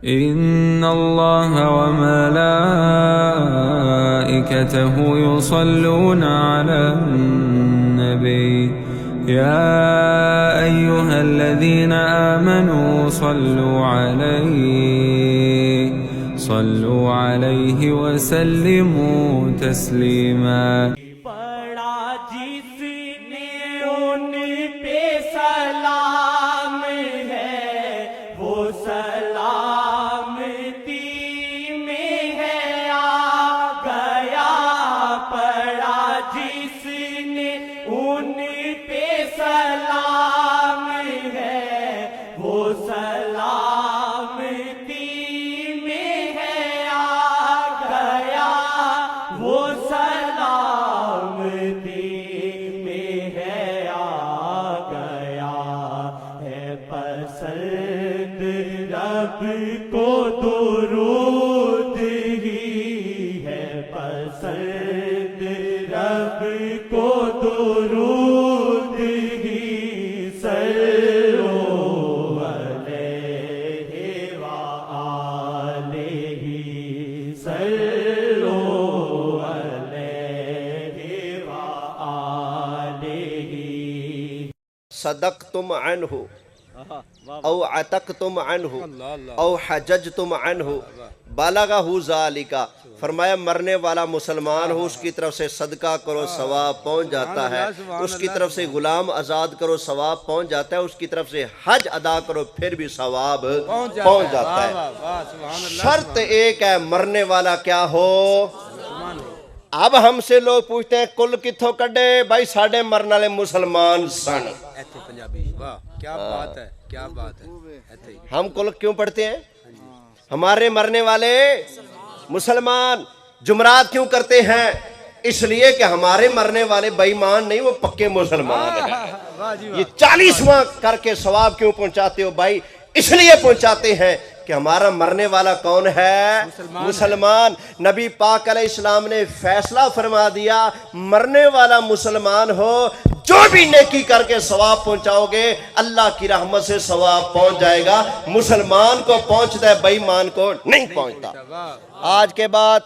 إن الله وملائكته يصلون على النبي يا أيها الذين آمنوا صلوا عليه وسلموا تسليما رب کو درود ہی ہے پسند، رب کو درود ہی صلو علیہ وآلہ صلو علیہ وآلہ۔ صدقتم عنہ او عتقتم عنہ او حججتم عنہ بالغہ ذالک، فرمایا مرنے والا مسلمان ہو اس کی طرف سے صدقہ کرو ثواب پہنچ جاتا ہے، اس کی طرف سے غلام آزاد کرو ثواب پہنچ جاتا ہے، اس کی طرف سے حج ادا کرو پھر بھی ثواب پہنچ جاتا ہے۔ شرط ایک ہے مرنے والا کیا ہو؟ اب ہم سے لوگ پوچھتے ہیں کل کتھوں کڈے؟ بھائی ساڑھے مرنے والے مسلمان سن۔ کیا بات ہے، کیا بات ہے۔ ہم کل کیوں پڑھتے ہیں؟ ہمارے مرنے والے مسلمان۔ جمرات کیوں کرتے ہیں؟ اس لیے کہ ہمارے مرنے والے بے ایمان نہیں، وہ پکے مسلمان ہیں۔ یہ 40واں کر کے ثواب کیوں پہنچاتے ہو بھائی؟ اس لیے پہنچاتے ہیں کہ ہمارا مرنے والا کون ہے؟ مسلمان۔ نبی پاک علیہ السلام نے فیصلہ فرما دیا مرنے والا مسلمان ہو، جو بھی نیکی کر کے ثواب پہنچاؤ گے اللہ کی رحمت سے ثواب پہنچ جائے گا۔ مسلمان کو پہنچتا ہے، بے ایمان کو نہیں پہنچتا۔ آج کے بعد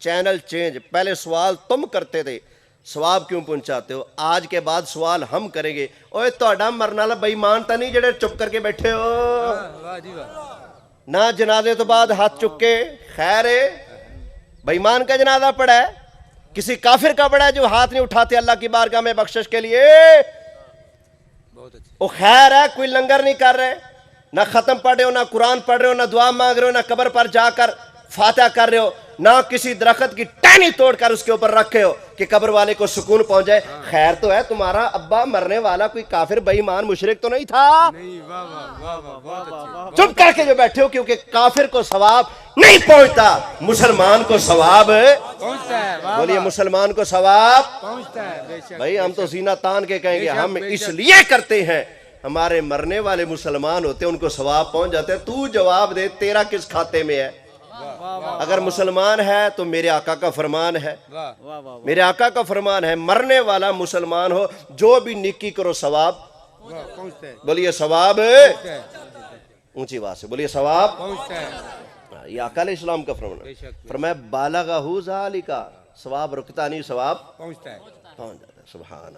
چینل چینج، پہلے سوال تم کرتے تھے ثواب کیوں پہنچاتے ہو، آج کے بعد سوال ہم کریں گے۔ اوے توڑا مرنے والا بے ایمان تا نہیں جڑے چپ کر کے بیٹھے ہو؟ نہ جنازے تو بعد ہاتھ چکے خیر ہے؟ بے ایمان کا جنازہ پڑا ہے، کسی کافر کا پڑا ہے جو ہاتھ نہیں اٹھاتے اللہ کی بارگاہ میں بخشش کے لیے؟ وہ خیر ہے، کوئی لنگر نہیں کر رہے، نہ ختم پڑھ رہے ہو، نہ قرآن پڑھ رہے ہو، نہ دعا مانگ رہے ہو، نہ قبر پر جا کر فاتحہ کر رہے ہو، نہ کسی درخت کی ٹہنی توڑ کر اس کے اوپر رکھے ہو کہ قبر والے کو سکون پہنچ جائے۔ خیر تو ہے، تمہارا ابا مرنے والا کوئی کافر بے ایمان مشرک تو نہیں تھا؟ چپ کر کے جو بیٹھے ہو، کیونکہ کافر کو ثواب نہیں پہنچتا، مسلمان کو ثواب پہنچتا ہے۔ بولیے مسلمان کو ثواب پہنچتا ہے۔ بھائی ہم تو سینہ تان کے کہیں گے ہم اس لیے کرتے ہیں، ہمارے مرنے والے مسلمان ہوتے ہیں ان کو ثواب پہنچ جاتے ہیں۔ تو جواب دے تیرا کس کھاتے میں ہے؟ اگر مسلمان ہے تو میرے آقا کا فرمان ہے، میرے آقا کا فرمان ہے مرنے والا مسلمان ہو جو بھی نیکی کرو ثواب بولیے ثواب، اونچی آواز سے بولیے ثواب پہنچتا ہے۔ یہ آقا علیہ السلام کا فرمان ہے، فرمایا بالغہ ذالک، ثواب رکتا نہیں، ثواب پہنچتا ہے، پہنچ جاتا ہے۔ سبحان اللہ۔